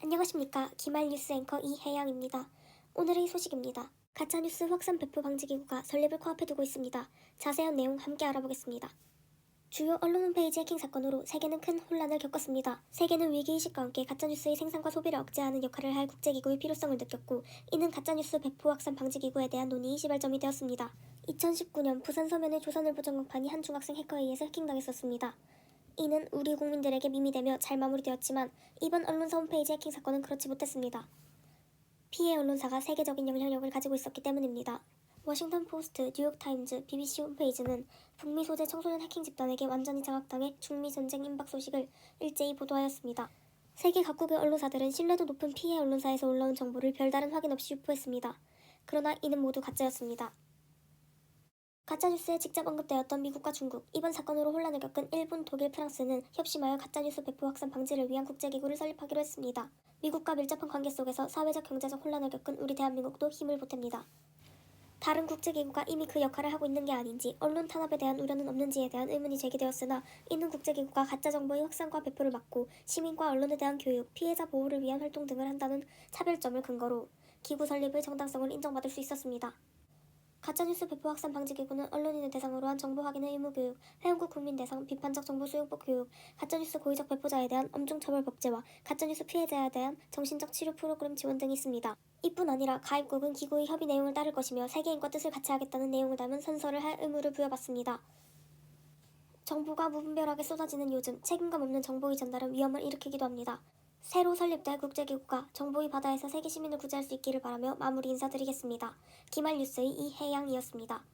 안녕하십니까. 기말 뉴스 앵커 이혜영입니다. 오늘의 소식입니다. 가짜뉴스 확산 배포 방지 기구가 설립을 코앞에 두고 있습니다. 자세한 내용 함께 알아보겠습니다. 주요 언론 홈페이지 해킹 사건으로 세계는 큰 혼란을 겪었습니다. 세계는 위기의식과 함께 가짜뉴스의 생산과 소비를 억제하는 역할을 할 국제기구의 필요성을 느꼈고, 이는 가짜뉴스 배포 확산 방지 기구에 대한 논의의 시발점이 되었습니다. 2019년 부산 서면의 조선일보 전광판이 한 중학생 해커에 의해서 해킹당했었습니다. 이는 우리 국민들에게 밈이 되며 잘 마무리되었지만, 이번 언론사 홈페이지 해킹 사건은 그렇지 못했습니다. 피해 언론사가 세계적인 영향력을 가지고 있었기 때문입니다. 워싱턴 포스트, 뉴욕타임즈, BBC 홈페이지는 북미 소재 청소년 해킹 집단에게 완전히 장악당해 중미 전쟁 임박 소식을 일제히 보도하였습니다. 세계 각국의 언론사들은 신뢰도 높은 피해 언론사에서 올라온 정보를 별다른 확인 없이 유포했습니다. 그러나 이는 모두 가짜였습니다. 가짜뉴스에 직접 언급되었던 미국과 중국, 이번 사건으로 혼란을 겪은 일본, 독일, 프랑스는 협심하여 가짜뉴스 배포 확산 방지를 위한 국제기구를 설립하기로 했습니다. 미국과 밀접한 관계 속에서 사회적 경제적 혼란을 겪은 우리 대한민국도 힘을 보탭니다. 다른 국제기구가 이미 그 역할을 하고 있는 게 아닌지, 언론 탄압에 대한 우려는 없는지에 대한 의문이 제기되었으나, 이는 국제기구가 가짜정보의 확산과 배포를 막고 시민과 언론에 대한 교육, 피해자 보호를 위한 활동 등을 한다는 차별점을 근거로 기구 설립의 정당성을 인정받을 수 있었습니다. 가짜뉴스 배포 확산 방지 기구는 언론인을 대상으로 한 정보 확인의 의무 교육, 회원국 국민 대상 비판적 정보 수용법 교육, 가짜뉴스 고의적 배포자에 대한 엄중 처벌 법제화, 가짜뉴스 피해자에 대한 정신적 치료 프로그램 지원 등이 있습니다. 이뿐 아니라 가입국은 기구의 협의 내용을 따를 것이며 세계인과 뜻을 같이 하겠다는 내용을 담은 선서를 할 의무를 부여받습니다. 정보가 무분별하게 쏟아지는 요즘, 책임감 없는 정보의 전달은 위험을 일으키기도 합니다. 새로 설립될 국제기구가 정보의 바다에서 세계 시민을 구제할 수 있기를 바라며 마무리 인사드리겠습니다. 기말 뉴스의 이혜영이었습니다.